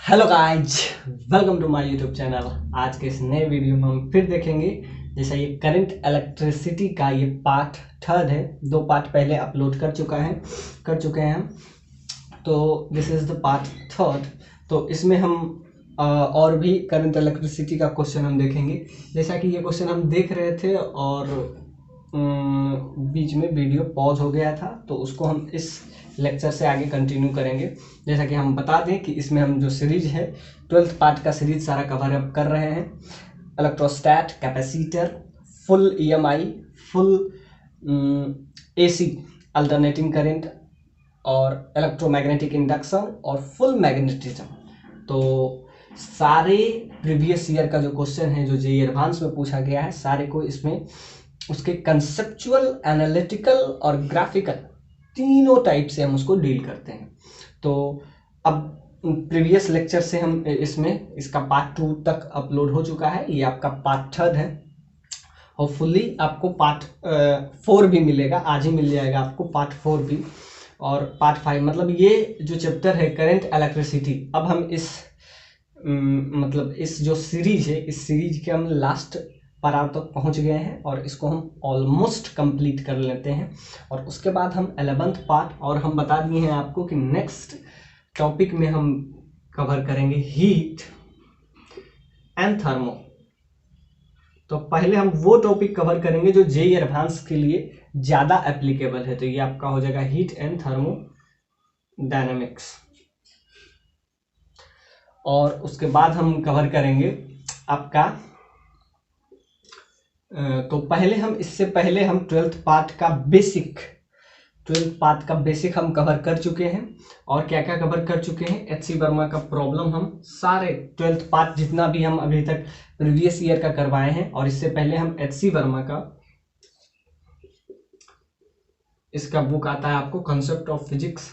Hello guys, welcome to my YouTube channel. आज के इस नए वीडियो में हम फिर देखेंगे जैसा ये करंट इलेक्ट्रिसिटी का ये पार्ट थर्ड है। 2 पार्ट पहले अपलोड कर चुके हैं हम। तो this is the part third. तो इसमें हम और भी करंट इलेक्ट्रिसिटी का क्वेश्चन हम देखेंगे। जैसा कि ये क्वेश्चन हम देख रहे थे और बीच में वीडियो पॉज हो गया था, तो उसको हम इस लेक्चर से आगे कंटिन्यू करेंगे। जैसा कि हम बता दें कि इसमें हम जो सीरीज है 12th पार्ट का सीरीज सारा कवर अप कर रहे हैं। Electrostat, capacitor, full EMI, full AC alternating current और इलेक्ट्रोमैग्नेटिक इंडक्शन और फुल मैग्नेटिज्म। तो सारे प्रीवियस ईयर का जो क्वेश्चन है जो जेईई एडवांस में पूछा गया है, सारे को इसमें उसके कंसेप्चुअल, एनालिटिकल और ग्राफिकल तीनों टाइप से हम उसको डील करते हैं। तो अब प्रीवियस लेक्चर से हम इसमें इसका पार्ट 2 तक अपलोड हो चुका है। ये आपका पार्ट थर्ड है। होपफुली आपको पार्ट 4 भी मिलेगा, आज ही मिल जाएगा आपको पार्ट 4 भी। और पार्ट 5 मतलब ये जो चैप्टर है करंट इलेक्ट्रिसिटी, अब हम इस मतलब इस जो सीरीज है, इस सीरीज के हम लास्ट पड़ाव तक पहुंच गए हैं और इसको हम ऑलमोस्ट कंप्लीट कर लेते हैं। और उसके बाद हम 11th पार्ट, और हम बता दिए हैं आपको कि नेक्स्ट टॉपिक में हम कवर करेंगे हीट एंड थर्मो। तो पहले हम वो टॉपिक कवर करेंगे जो जेईई एडवांस के लिए ज़्यादा एप्लीकेबल है। तो ये आपका हो जाएगा हीट एंड थर्मो डायनामिक्स। और उसके बाद हम कवर करेंगे आपका तो पहले हम इससे पहले हम 12th पार्ट का बेसिक हम कवर कर चुके हैं। और क्या क्या कवर कर चुके हैं? एचसी वर्मा का प्रॉब्लम हम सारे 12th पार्ट जितना भी हम अभी तक प्रीवियस ईयर का करवाए हैं। और इससे पहले हम एचसी वर्मा का इसका बुक आता है आपको कॉन्सेप्ट ऑफ फिजिक्स,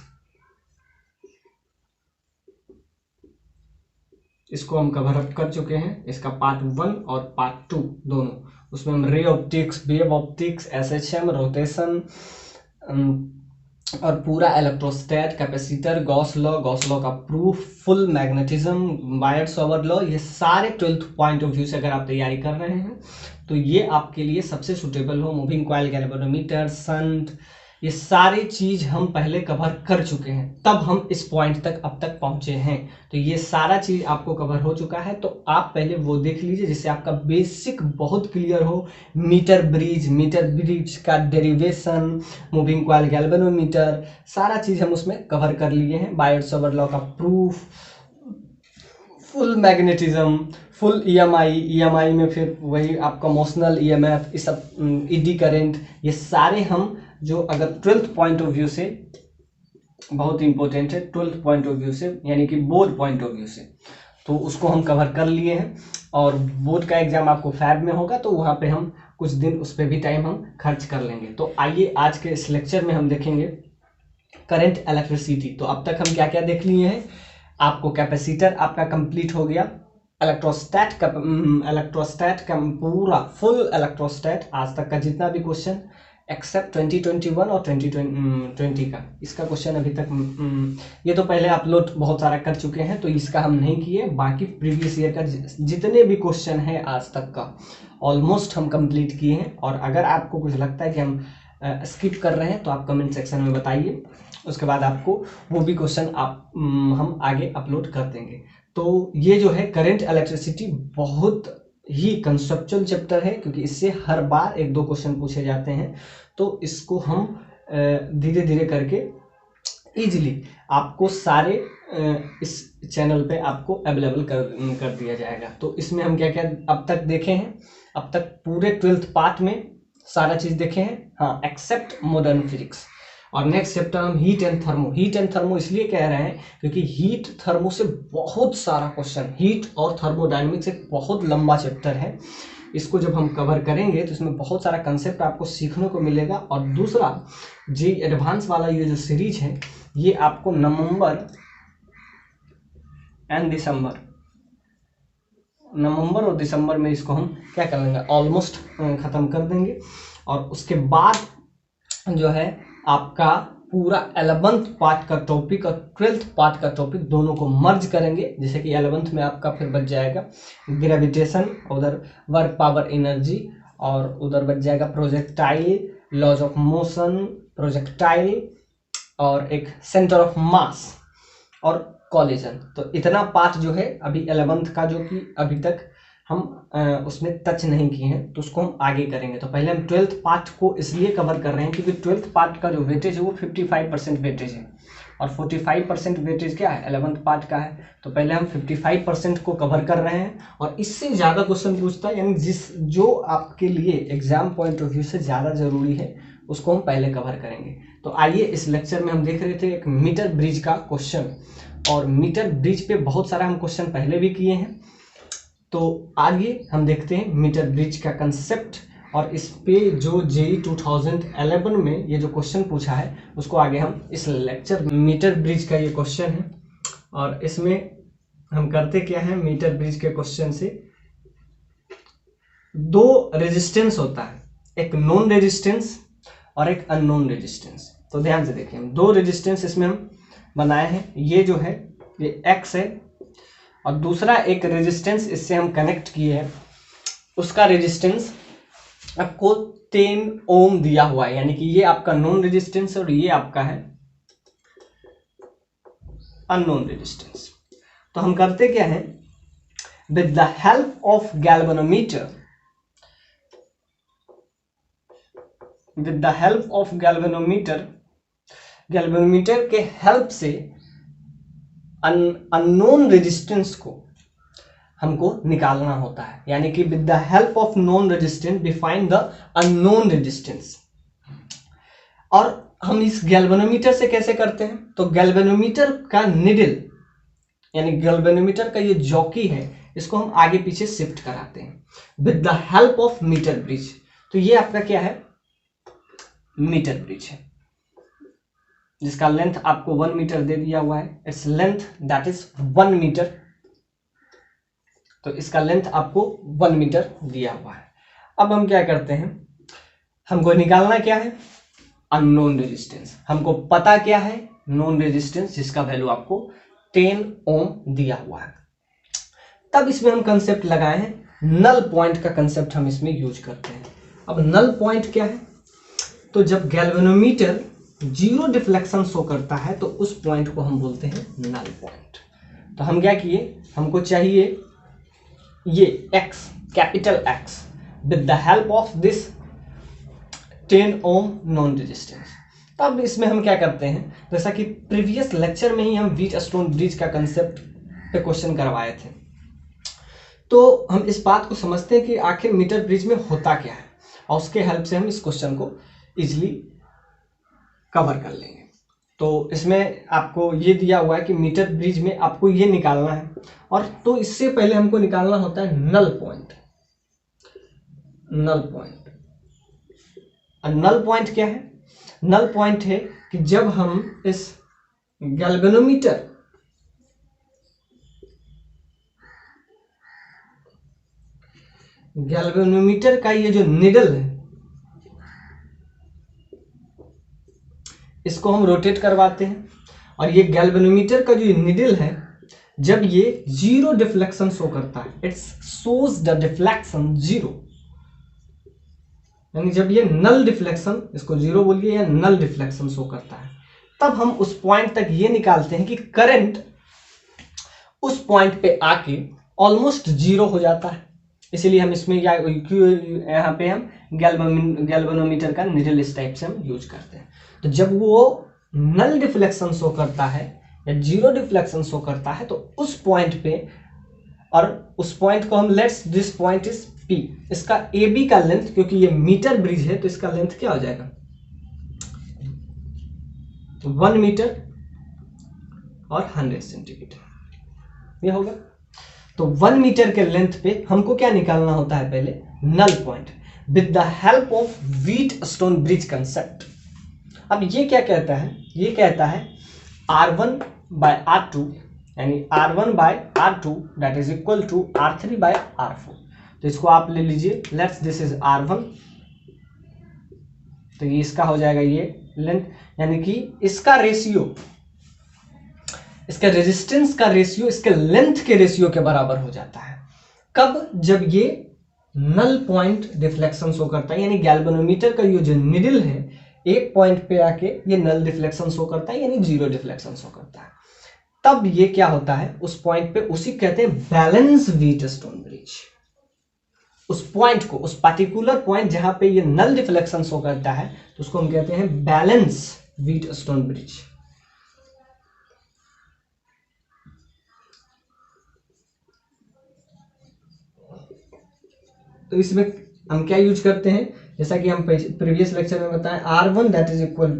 इसको हम कवर अप कर चुके हैं। इसका पार्ट 1 और पार्ट 2 दोनों, उसमें हम ray optics, wave optics, SHM, rotation और पूरा इलेक्ट्रोस्टैट, कैपेसिटर, गॉस लॉ का प्रूफ, फुल मैग्नेटिज्म, बायर्ट्स-ओवर लॉ, ये सारे 12th पॉइंट ऑफ व्यू से अगर आप तैयारी कर रहे हैं तो ये आपके लिए सबसे सुटेबल हो। मूविंग कॉइल, गैल्वेनोमीटर, शंट, ये सारी चीज हम पहले कवर कर चुके हैं, तब हम इस पॉइंट तक अब तक पहुंचे हैं। तो ये सारा चीज आपको कवर हो चुका है, तो आप पहले वो देख लीजिए जिससे आपका बेसिक बहुत क्लियर हो। मीटर ब्रिज का डेरिवेशन, मूविंग कॉइल, गैल्वेनोमीटर, सारा चीज हम उसमें कवर कर लिए हैं। बायर्ट्स-ओवर लॉ का proof, full magnetism, full EMI में फिर वही आपका मोशनल ईएमएफ, ये सब ईडी करंट, ये सारे हम जो अगर 12th पॉइंट ऑफ व्यू से बहुत इंपॉर्टेंट है, 12th पॉइंट ऑफ व्यू से यानी कि बोर्ड पॉइंट ऑफ व्यू से, तो उसको हम कवर कर लिए हैं। और बोर्ड का एग्जाम आपको फैब में होगा, तो वहाँ पे हम कुछ दिन उस पर भी टाइम हम खर्च कर लेंगे। तो आइए आज के इस लेक्चर में हम देखेंगे करंट इलेक्ट्रिसिटी। तो अब तक हम क्या क्या देख लिए हैं? आपको कैपेसिटर आपका कंप्लीट हो गया, इलेक्ट्रोस्टैट का पूरा फुल इलेक्ट्रोस्टैट आज तक का जितना भी क्वेश्चन एक्सेप्ट 2021 और 2020 का, इसका क्वेश्चन अभी तक ये तो पहले अपलोड बहुत सारा कर चुके हैं, तो इसका हम नहीं किए। बाकी प्रीवियस ईयर का जितने भी क्वेश्चन है आज तक का ऑलमोस्ट हम कंप्लीट किए हैं। और अगर आपको कुछ लगता है कि हम स्किप कर रहे हैं तो आप कमेंट सेक्शन में बताइए, उसके बाद आपको वो भी क्वेश्चन हम आगे अपलोड कर देंगे। तो ये जो है करंट इलेक्ट्रिसिटी बहुत ही कंसेप्चुअल चैप्टर है, क्योंकि इससे हर बार 1-2 क्वेश्चन पूछे जाते हैं। तो इसको हम धीरे धीरे करके इजीली आपको सारे इस चैनल पे आपको अवेलेबल कर दिया जाएगा। तो इसमें हम क्या क्या अब तक देखे हैं? अब तक पूरे 12th पार्ट में सारा चीज देखे हैं, हाँ, एक्सेप्ट मॉडर्न फिजिक्स। और नेक्स्ट चैप्टर हम हीट एंड थर्मो इसलिए कह रहे हैं क्योंकि हीट थर्मो से बहुत सारा क्वेश्चन, हीट और थर्मोडायनेमिक्स एक बहुत लंबा चैप्टर है। इसको जब हम कवर करेंगे तो इसमें बहुत सारा कंसेप्ट आपको सीखने को मिलेगा। और दूसरा, जेईई एडवांस वाला ये जो सीरीज है, ये आपको नवंबर और दिसंबर में इसको हम क्या कर लेंगे, ऑलमोस्ट खत्म कर देंगे। और उसके बाद जो है आपका पूरा 11th पार्ट का टॉपिक और 12th पार्ट का टॉपिक दोनों को मर्ज करेंगे। जैसे कि 11th में आपका फिर बच जाएगा ग्रेविटेशन, उधर वर्क पावर एनर्जी, और उधर बच जाएगा projectile, laws of motion, projectile, और एक सेंटर ऑफ मास और कॉलिजन। तो इतना पार्ट जो है अभी 11th का, जो कि अभी तक हम उसमें टच नहीं किए हैं, तो उसको हम आगे करेंगे। तो पहले हम 12th पार्ट को इसलिए कवर कर रहे हैं क्योंकि 12th पार्ट का जो वेटेज है वो 55% वेटेज है, और 45% वेटेज क्या है, 11th पार्ट का है। तो पहले हम 55% को कवर कर रहे हैं, और इससे ज़्यादा क्वेश्चन पूछता है, यानी जो आपके लिए एग्जाम पॉइंट ऑफ व्यू से ज़्यादा जरूरी है उसको हम पहले कवर करेंगे। तो आइए, इस लेक्चर में हम देख रहे थे एक मीटर ब्रिज का क्वेश्चन, और मीटर ब्रिज पे बहुत सारा हम क्वेश्चन पहले भी किए हैं। तो आगे हम देखते हैं मीटर ब्रिज का कंसेप्ट, और इस पे जो जेईई 2011 में ये जो क्वेश्चन पूछा है उसको आगे हम इस लेक्चर में, मीटर ब्रिज का ये क्वेश्चन है, और इसमें हम करते क्या है, मीटर ब्रिज के क्वेश्चन से दो रेजिस्टेंस होता है, एक नॉन रेजिस्टेंस और एक अननोन रेजिस्टेंस। तो ध्यान से देखिए, हम दो रेजिस्टेंस इसमें हम बनाए हैं। ये जो है ये एक्स है, और दूसरा एक रेजिस्टेंस इससे हम कनेक्ट किए हैं, उसका रेजिस्टेंस आपको 10 ओम दिया हुआ है, यानी कि ये आपका नॉन रेजिस्टेंस और ये आपका है अननोन रेजिस्टेंस। तो हम करते क्या है, with the help of galvanometer, with the help of galvanometer, galvanometer के हेल्प से अननोन रेजिस्टेंस को हमको निकालना होता है। यानी कि with the help of non resistance define the unknown resistance. और हम इस गैल्वेनोमीटर से कैसे करते हैं, तो गैल्वेनोमीटर का निडल, यानी गैल्वेनोमीटर का ये जॉकी है, इसको हम आगे पीछे शिफ्ट कराते हैं with the help of metre bridge. तो ये आपका क्या है, मीटर ब्रिज है, जिसका लेंथ आपको 1 मीटर दे दिया हुआ है। Its length that is 1 metre. तो इसका लेंथ आपको 1 मीटर दिया हुआ है। अब हम क्या करते हैं, हमको निकालना क्या है, अननोन रेजिस्टेंस। हमको पता क्या है, नॉन रेजिस्टेंस, जिसका वैल्यू आपको 10 ओम दिया हुआ है। तब इसमें हम कंसेप्ट लगाए हैं, नल पॉइंट का कंसेप्ट हम इसमें यूज करते हैं। अब नल पॉइंट क्या है, तो जब गैल्वेनोमीटर 0 डिफ्लेक्शन शो करता है तो उस पॉइंट को हम बोलते हैं नल पॉइंट। तो हम क्या किए, हमको चाहिए ये x, capital X, with the help of this 10 ohm known resistance. तब इसमें हम क्या करते हैं, जैसा कि प्रीवियस लेक्चर में ही हम व्हीटस्टोन ब्रिज का कंसेप्ट पे क्वेश्चन करवाए थे, तो हम इस बात को समझते हैं कि आखिर मीटर ब्रिज में होता क्या है, और उसके हेल्प से हम इस क्वेश्चन को इजिली कवर कर लेंगे। तो इसमें आपको ये दिया हुआ है कि मीटर ब्रिज में आपको ये निकालना है, और तो इससे पहले हमको निकालना होता है null point. Null point, null point क्या है, नल पॉइंट है कि जब हम इस गैल्वेनोमीटर का ये जो निडल है, इसको हम रोटेट करवाते हैं, और ये गैल्वेनोमीटर का जो निडल है, जब ये 0 डिफ्लेक्शन शो करता है, इट्स शोज द डिफ्लेक्शन 0, यानी जब ये नल डिफ्लेक्शन, इसको 0 बोलिए, या नल डिफ्लेक्शन शो करता है, तब हम उस पॉइंट तक ये निकालते हैं कि करंट उस पॉइंट पे आके ऑलमोस्ट 0 हो जाता है। इसीलिए हम इसमें यहाँ पे हम गैल्वेनोमीटर का निडल इस टाइप से हम यूज करते हैं। तो जब वो नल डिफ्लेक्शन शो करता है या 0 डिफ्लेक्शन शो करता है, तो उस पॉइंट पे, और उस पॉइंट को हम let's this point is P, इसका AB का लेंथ, क्योंकि ये मीटर ब्रिज है तो इसका लेंथ क्या हो जाएगा, 1 मीटर और 100 सेंटीमीटर, ये होगा। तो 1 मीटर के लेंथ पे हमको क्या निकालना होता है, पहले null point with the help of Wheatstone bridge concept. अब ये क्या कहता है, ये कहता है R1 बाय R2, यानी R1 by R2 that is equal to R3 by R4। तो इसको आप ले लीजिए, लेट्स दिस इज R1, तो ये इसका हो जाएगा ये लेंथ, यानी कि इसका रेशियो, इसके रेजिस्टेंस का रेशियो इसके लेंथ के रेशियो के बराबर हो जाता है। कब? जब ये नल पॉइंट डिफ्लेक्शन शो करता है, यानी गैल्वेनोमीटर का ये जो निडल है एक पॉइंट पे आके ये नल डिफ्लेक्शन शो करता है, यानी जीरो डिफ्लेक्शन शो करता है। तब ये क्या होता है, उस पॉइंट पे, उसी कहते हैं बैलेंस व्हीटस्टोन ब्रिज। उस पॉइंट को, उस पार्टिकुलर पॉइंट जहां पे ये नल डिफ्लेक्शन शो करता है, तो उसको हम कहते हैं बैलेंस व्हीटस्टोन ब्रिज। तो इसमें हम क्या यूज करते हैं, जैसा कि हम प्रीवियस लेक्चर में बताएं, R1 that is equal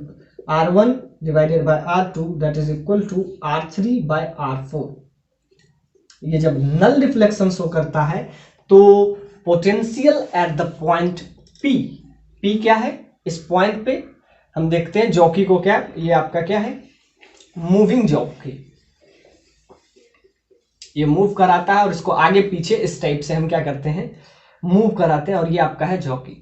R1 divided by R2 that is equal to R3 by R4। ये जब नल डिफ्लेक्शन शो करता है तो potential at the point P क्या है, इस पॉइंट पे हम देखते हैं जॉकी को, क्या ये आपका क्या है, मूविंग जॉकी, ये मूव कराता है और इसको आगे पीछे इस टाइप से हम क्या करते हैं, मूव कराते हैं, और ये आपका है jockey.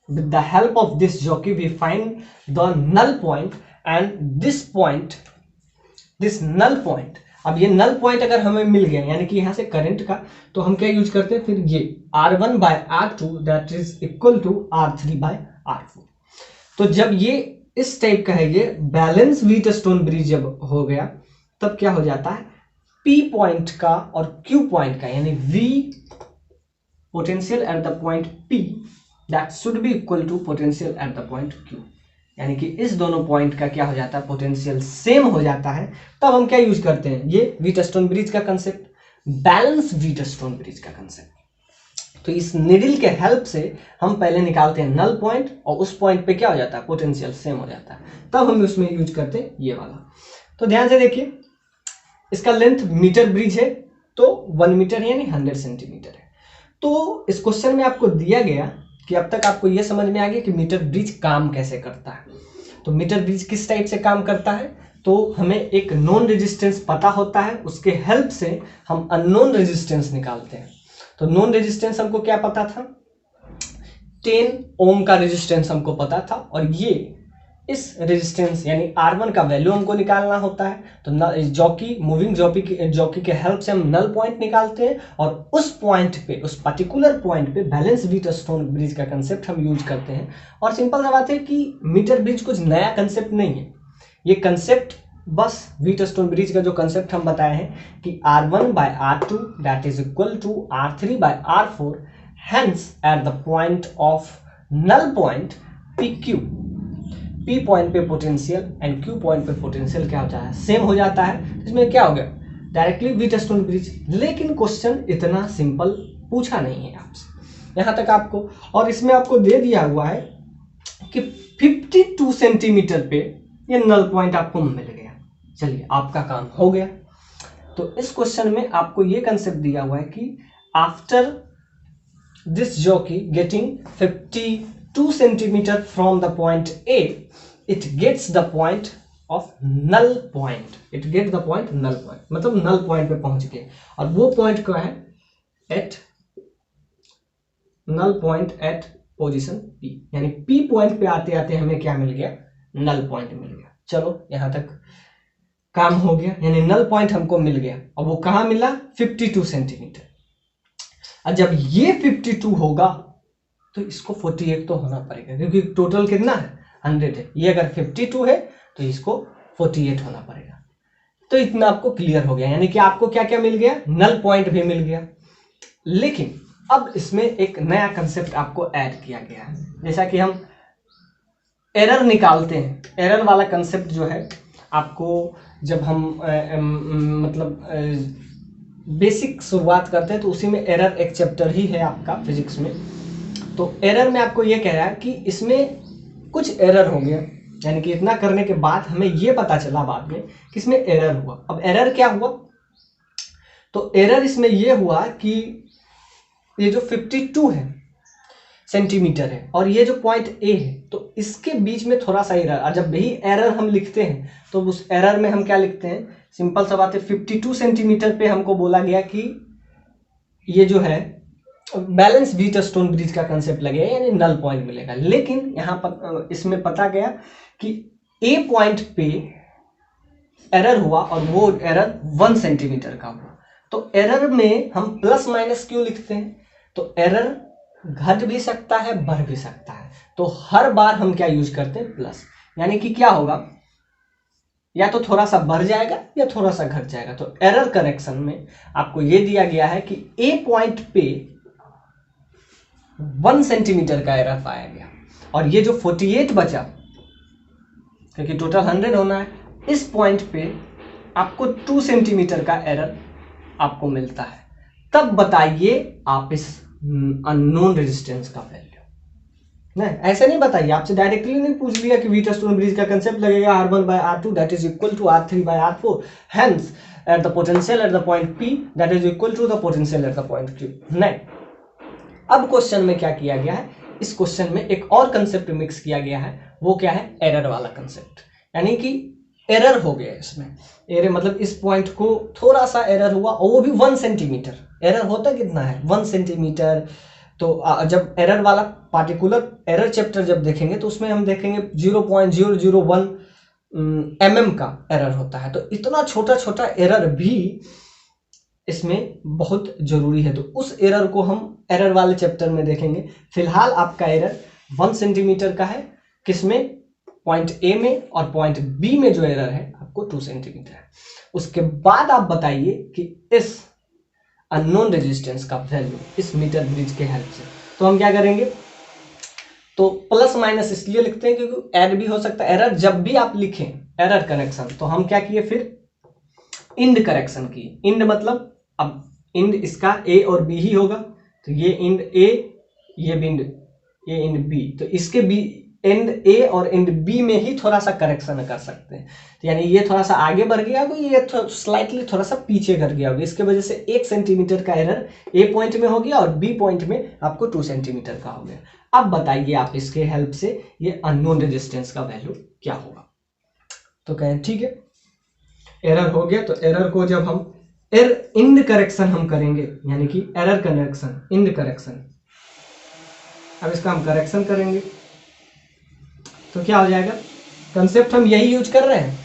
With the help of this jockey we find the null point and this point, this null point. अब ये नल पॉइंट अगर हमें मिल गया, यानी कि यहां से करंट का, तो हम क्या यूज करते हैं फिर, ये R1 by R2 that is equal to R3 by R4। तो जब ये इस टाइप का है, ये बैलेंस व्हीटस्टोन ब्रिज जब हो गया, तब क्या हो जाता है, P पॉइंट का और Q पॉइंट का, यानी V potential at the point P that should be equal to potential at the point Q, यानी कि इस दोनों पॉइंट का क्या हो जाता है, पोटेंशियल सेम हो जाता है। तब हम क्या यूज करते हैं, ये व्हीटस्टोन ब्रिज का कंसेप्ट, बैलेंस व्हीटस्टोन ब्रिज का कंसेप्ट। तो इस निडल के हेल्प से हम पहले निकालते हैं नल पॉइंट, और उस पॉइंट पे क्या हो जाता है, पोटेंशियल सेम हो जाता है, तब हम उसमें यूज करते हैं ये वाला। तो ध्यान से देखिए, इसका लेंथ मीटर ब्रिज है, तो 1 मीटर यानी 100 सेंटीमीटर है। तो इस क्वेश्चन में आपको दिया गया कि अब तक आपको यह समझ में आ गया कि मीटर ब्रिज काम कैसे करता है। तो मीटर ब्रिज किस टाइप से काम करता है, तो हमें एक नॉन रेजिस्टेंस पता होता है, उसके हेल्प से हम अननोन रेजिस्टेंस निकालते हैं। तो नॉन रेजिस्टेंस हमको क्या पता था, 10 ओम का रेजिस्टेंस हमको पता था, और ये इस रेजिस्टेंस यानी R1 का वैल्यू हमको निकालना होता है। तो जॉकी, मूविंग जॉकी के हेल्प से हम नल पॉइंट निकालते हैं, और उस पॉइंट पे, उस पर्टिकुलर पॉइंट पे बैलेंस व्हीटस्टोन ब्रिज का कंसेप्ट हम यूज करते हैं। और सिंपल सा बात है कि मीटर ब्रिज कुछ नया कंसेप्ट नहीं है, ये कंसेप्ट बस व्हीटस्टोन ब्रिज का जो कंसेप्ट हम बताए हैं कि R1 by R2 that is equal to R3 by R4, hence at the point of null point PQ, P point पे पोटेंशियल एंड Q पॉइंट पे पोटेंशियल क्या होता है, सेम हो जाता है। इसमें क्या हो गया, डायरेक्टली व्हीटस्टोन ब्रिज। लेकिन क्वेश्चन इतना सिंपल पूछा नहीं है आपसे यहां तक आपको, और इसमें आपको दे दिया हुआ है कि 52 सेंटीमीटर पे ये नल पॉइंट आपको मिल गया। चलिए, आपका काम हो गया। तो इस क्वेश्चन में आपको ये कंसेप्ट दिया हुआ है कि after this jockey getting 52 centimetre from the point A, it gets the point of null point, it gets the point null point, मतलब null point पे पहुंच गए। और वो पॉइंट क्या है, at null point at position P, यानी P point पे आते आते हमें क्या मिल गया, null point मिल गया। चलो, यहां तक काम हो गया, यानी null point हमको मिल गया, और वो कहां मिला, 52 सेंटीमीटर। और जब ये 52 होगा तो इसको 48 तो होना पड़ेगा, क्योंकि टोटल कितना है, 100 है। ये अगर 52 है तो इसको 48 होना पड़ेगा। तो इतना आपको क्लियर हो गया, यानी कि आपको क्या क्या मिल गया, नल पॉइंट भी मिल गया। लेकिन अब इसमें एक नया कंसेप्ट आपको ऐड किया गया है, जैसा कि हम एरर निकालते हैं। एरर वाला कंसेप्ट जो है आपको, जब हम मतलब बेसिक शुरुआत करते हैं, तो उसी में एरर एक चैप्टर ही है आपका फिजिक्स में। तो एरर में आपको ये कह रहा है कि इसमें कुछ एरर हो गया, यानी कि इतना करने के बाद हमें ये पता चला बाद में कि इसमें एरर हुआ। अब एरर क्या हुआ, तो एरर इसमें ये हुआ कि ये जो 52 है सेंटीमीटर है, और ये जो पॉइंट A है, तो इसके बीच में थोड़ा सा एरर। और जब भी एरर हम लिखते हैं तो उस एरर में हम क्या लिखते हैं, सिंपल सा बात है, 52 सेंटीमीटर पे हमको बोला गया कि ये जो है बैलेंस व्हीटस्टोन ब्रिज का कंसेप्ट लगेगा, यानी नल पॉइंट मिलेगा। लेकिन यहाँ पर इसमें पता गया कि ए पॉइंट पे एरर हुआ और वो एरर 1 सेंटीमीटर का हुआ। तो एरर में हम प्लस माइनस क्यों लिखते हैं? तो एरर घट भी सकता है, बढ़ भी सकता है, तो हर बार हम क्या यूज करते हैं? प्लस। यानी कि क्या होगा, या तो थोड़ा सा बढ़ जाएगा या थोड़ा सा घट जाएगा। तो एरर करेक्शन में आपको ये दिया गया है कि ए पॉइंट पे 1 सेंटीमीटर का एरर पाया गया, और ये जो 48 बचा, क्योंकि टोटल 100 होना है, इस पॉइंट पे आपको 2 सेंटीमीटर का एरर आपको मिलता है। तब बताइए आप इस अननोन रेजिस्टेंस का वैल्यू। नहीं, ऐसे नहीं बताइए, आपसे डायरेक्टली नहीं पूछ लिया कि व्हीटस्टोन ब्रिज का कंसेप्ट लगेगा R1 by R2 that is equal to R3 by R4, hence at the potential at the point P that is equal to the potential at the point Q। नहीं, अब question में क्या किया गया है, इस क्वेश्चन में एक और कंसेप्ट मिक्स किया गया है। वो क्या है? एरर वाला कंसेप्ट। यानी कि एरर हो गया इसमें, एरर मतलब इस पॉइंट को थोड़ा सा एरर हुआ, और वो भी 1 सेंटीमीटर। एरर होता कितना है? 1 सेंटीमीटर। तो जब एरर वाला पार्टिकुलर एरर चैप्टर जब देखेंगे तो उसमें हम देखेंगे 0.001 mm का एरर होता है। तो इतना छोटा छोटा एरर भी इसमें बहुत जरूरी है, तो उस एरर को हम एरर वाले चैप्टर में देखेंगे। फिलहाल आपका एरर 1 सेंटीमीटर का है, किसमें? पॉइंट ए में, और पॉइंट बी में जो एरर है आपको 2 सेंटीमीटर है। उसके बाद आप बताइए कि इस अननोन रेजिस्टेंस का वैल्यू इस मीटर ब्रिज के हेल्प से। तो हम क्या करेंगे? तो प्लस माइनस इसलिए लिखते हैं क्योंकि ऐड भी हो सकता है। एरर जब भी आप लिखें एरर करेक्शन, तो हम क्या किए? फिर इंड करेक्शन किए। इंड मतलब अब इंड इसका ए और बी ही होगा, तो ये इंड ए, ये इंड ए, इंड बी, तो इसके बी एंड ए और एंड बी में ही थोड़ा सा करेक्शन कर सकते हैं। तो यानी ये थोड़ा सा आगे बढ़ गया होगा, ये स्लाइटली थोड़ा सा पीछे कर गया होगा, इसके वजह से 1 सेंटीमीटर का एरर ए पॉइंट में हो गया और बी पॉइंट में आपको 2 सेंटीमीटर का हो गया। अब बताइए आप इसके हेल्प से ये अननोन रेजिस्टेंस का वैल्यू क्या होगा? तो कहें ठीक है, एरर हो गया, तो एरर को जब हम इंड करेक्शन हम करेंगे, यानी कि एरर करेक्शन, इंड करेक्शन, अब इसका हम करेक्शन करेंगे तो क्या हो जाएगा? कंसेप्ट हम यही यूज कर रहे हैं,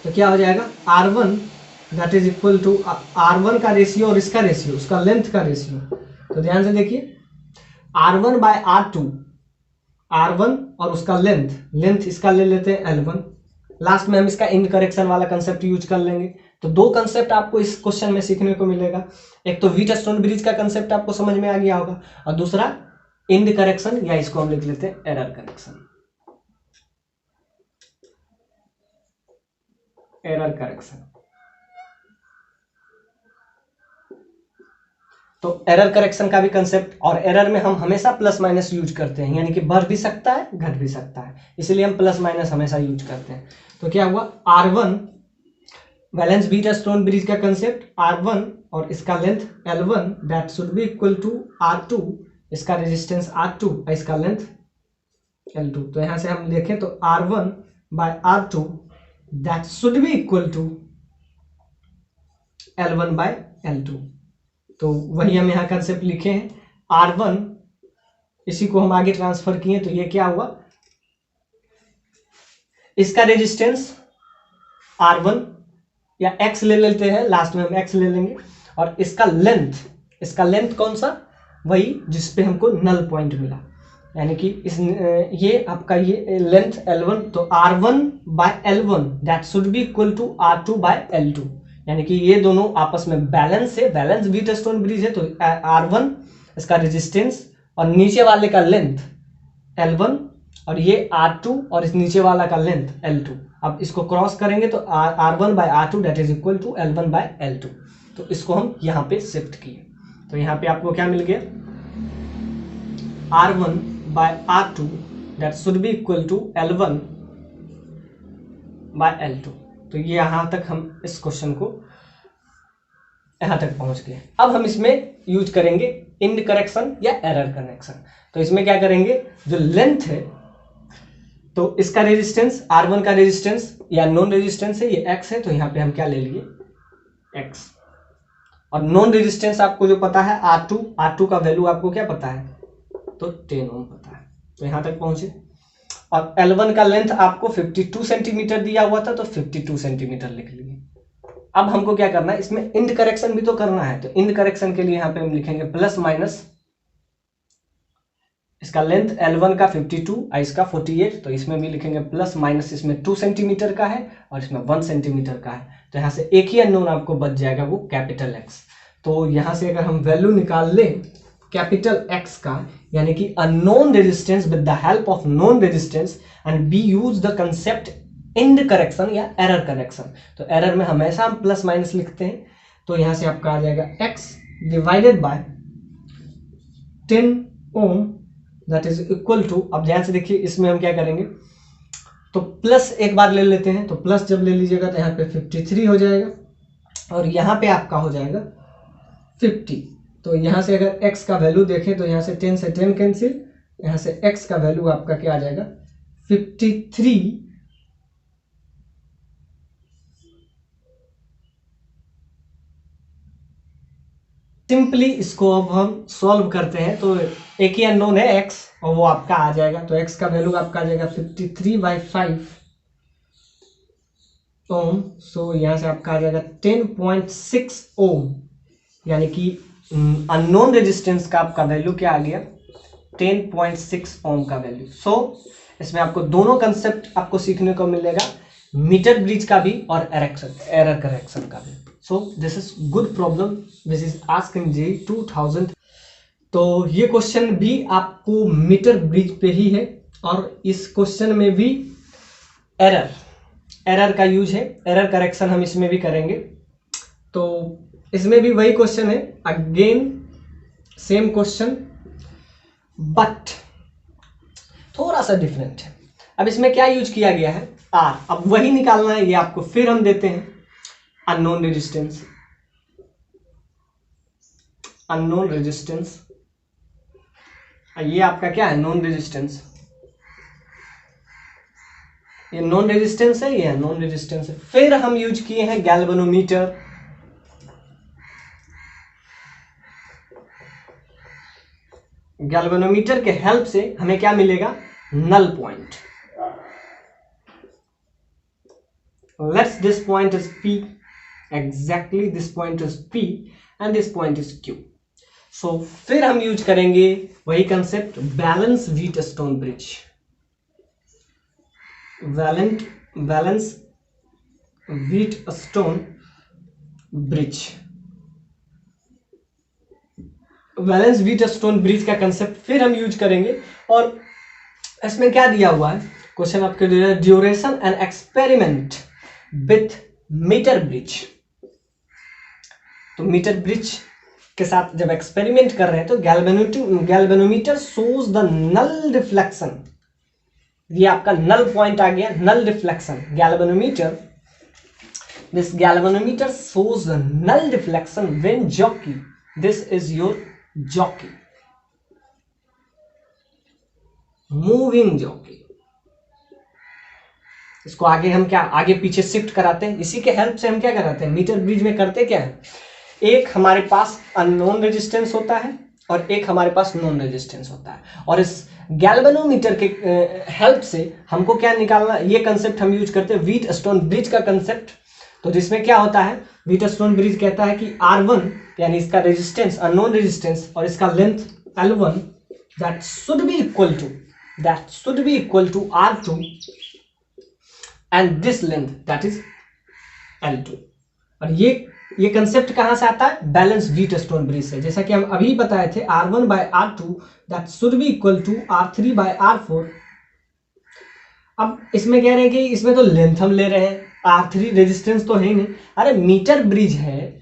तो क्या हो जाएगा? R1 that is equal to R1 का रेशियो और इसका रेशियो, उसका लेंथ का रेशियो। तो ध्यान से देखिए, R1 बाय R2, R1 और उसका लेंथ इसका ले लेते हैं L1। लास्ट में हम इसका इंड करेक्शन वाला कंसेप्ट यूज कर लेंगे। तो 2 कंसेप्ट आपको इस क्वेश्चन में सीखने को मिलेगा। एक तो व्हीटस्टोन ब्रिज का कंसेप्ट आपको समझ में आ गया होगा, और दूसरा इंड करेक्शन, या इसको हम लिख लेते हैं एरर करेक्शन। एरर करेक्शन, तो एरर करेक्शन का भी कंसेप्ट, और एरर में हम हमेशा प्लस माइनस यूज करते हैं, यानी कि बढ़ भी सकता है, घट भी सकता है, इसलिए हम प्लस माइनस हमेशा यूज करते हैं। तो क्या हुआ? R1 बैलेंस व्हीटस्टोन ब्रिज का कंसेप्ट, R1 और इसका length L1 that should be equal to R2, इसका रेजिस्टेंस R2, इसका लेंथ L2। तो यहां से हम देखें तो R1 by R2 that should be equal to L1 by L2। तो वही हम यहाँ कंसेप्ट लिखे हैं, R1, इसी को हम आगे ट्रांसफर किए, तो ये क्या हुआ? इसका रेजिस्टेंस R1 या X ले लेते हैं, लास्ट में हम X ले लेंगे, और इसका लेंथ कौन सा? वही जिसपे हमको नल पॉइंट मिला, यानी कि ये आपका ये लेंथ L1, तो R1 by L1 that should be equal to R2 by L2, यानी कि ये दोनों आपस में बैलेंस है, बैलेंस व्हीटस्टोन ब्रिज है। तो R1 इसका रेजिस्टेंस और नीचे वाले का लेंथ L1, और ये R2 और इस नीचे वाला का लेंथ L2। अब इसको क्रॉस करेंगे तो R1 by R2 that is equal to L1 by L2। तो इसको हम यहाँ पे शिफ्ट किए, तो यहाँ पे आपको क्या मिल गया? R1 by R2 that should be equal to L1 by L2। तो ये यहाँ तक हम इस क्वेश्चन को यहाँ तक पहुंच गए। अब हम इसमें यूज करेंगे इंड करेक्शन या एरर करेक्शन। तो इसमें क्या करेंगे? जो लेंथ है, तो इसका रेजिस्टेंस R1 का रेजिस्टेंस या नॉन रेजिस्टेंस है, ये X है, तो यहाँ पे हम क्या ले लिए? X। और नॉन रेजिस्टेंस आपको जो पता है R2 का वैल्यू आपको क्या पता है, तो 10 ओम पता है। तो यहां तक पहुंचे। और L1 का लेंथ आपको 52 सेंटीमीटर दिया हुआ था, तो 52 सेंटीमीटर लिख लिए। अब हमको क्या करना है, इसमें इंड करेक्शन भी तो करना है। तो इंड करेक्शन के लिए यहां पे हम लिखेंगे प्लस माइनस, इसका लेंथ L1 का 52 और इसका 48, तो इसमें भी लिखेंगे प्लस माइनस, इसमें 2 सेंटीमीटर का है और इसमें 1 सेंटीमीटर का है। तो यहां से एक ही अननोन आपको बच जाएगा, वो कैपिटल एक्स। तो यहां से अगर हम वैल्यू निकाल लें कैपिटल एक्स का, यानी कि unknown resistance with the help of known resistance and we use the concept end correction या एरर करेक्शन। तो एरर में हमेशा हम प्लस माइनस लिखते हैं। तो यहां से आपका आ जाएगा x divided by 10 ohm that is equal to, अब ध्यान से देखिए इसमें हम क्या करेंगे, तो प्लस एक बार ले लेते हैं। तो प्लस जब ले लीजिएगा तो यहाँ पे 53 हो जाएगा और यहाँ पे आपका हो जाएगा 50। तो यहाँ से अगर x का वैल्यू देखें तो यहाँ से 10 से 10 कैंसिल, यहाँ से x का वैल्यू आपका क्या आ जाएगा 53। सिंपली इसको अब हम सॉल्व करते हैं। तो एक ही अननोन है x और वो आपका आ जाएगा। तो x का वैल्यू आपका आ जाएगा 53/5 ओम। सो यहाँ से आपका आ जाएगा 10.6 ओम, यानी कि अननोन रेजिस्टेंस का आपका वैल्यू क्या आ गया 10.6 ओम का वैल्यू। सो इसमें आपको दोनों कंसेप्ट आपको सीखने को मिलेगा, मीटर ब्रिज का भी और एरर करेक्शन का भी। सो this is good problem which is asked in JEE 2000। तो ये क्वेश्चन भी आपको मीटर ब्रिज पे ही है और इस क्वेश्चन में भी एरर का यूज है, एरर करेक्शन हम इसमें भी करेंगे। तो इसमें भी वही क्वेश्चन है, अगेन सेम क्वेश्चन बट थोड़ा सा डिफरेंट है। अब इसमें क्या यूज किया गया है R, अब वही निकालना है, ये आपको फिर हम देते हैं अननोन रेजिस्टेंस, ये आपका क्या है नॉन रेजिस्टेंस, ये नॉन रेजिस्टेंस है, ये नॉन रेजिस्टेंस है। फिर हम यूज किए हैं गैल्वेनोमीटर, गैल्वेनोमीटर के हेल्प से हमें क्या मिलेगा null point. Let's this point is P, exactly this point is P and this point is Q. So फिर हम यूज करेंगे वही concept balance Wheatstone bridge, balance Wheatstone bridge, balance Wheatstone bridge का कंसेप्ट फिर हम यूज करेंगे। और इसमें क्या दिया हुआ है क्वेश्चन आपके लिए, duration and experiment with metre bridge. तो मीटर ब्रिज के साथ जब एक्सपेरिमेंट कर रहे हैं तो galvanometer shows the null reflection, ये आपका नल पॉइंट आ गया, null reflection. Galvanometer, this galvanometer shows the null reflection when jockey, this is your jockey, moving jockey. इसको आगे हम क्या आगे पीछे शिफ्ट कराते हैं, इसी के हेल्प से हम क्या कराते हैं मीटर ब्रिज में करते क्या है, एक हमारे पास अननोन रेजिस्टेंस होता है और एक हमारे पास नॉन रेजिस्टेंस होता है। और इस गैल्वेनोमीटर के हेल्प से हमको क्या निकालना, ये कंसेप्ट हम यूज करते हैं व्हीटस्टोन ब्रिज का कंसेप्ट। तो जिसमें क्या होता है, व्हीटस्टोन ब्रिज कहता है कि R1 यानी इसका रेजिस्टेंस अननोन रेजिस्टेंस और इसका length L1 that should be equal to R2 and this length that is L2। और ये कंसेप्ट कहां से आता है, बैलेंस व्हीटस्टोन ब्रिज से। जैसा कि हम अभी बताए थे R1/R2 that should be equal to R3/R4। अब इसमें कह रहे हैं कि इसमें तो लेंथ हम ले रहे हैं, R3 रेजिस्टेंस तो है ही नहीं। अरे मीटर ब्रिज है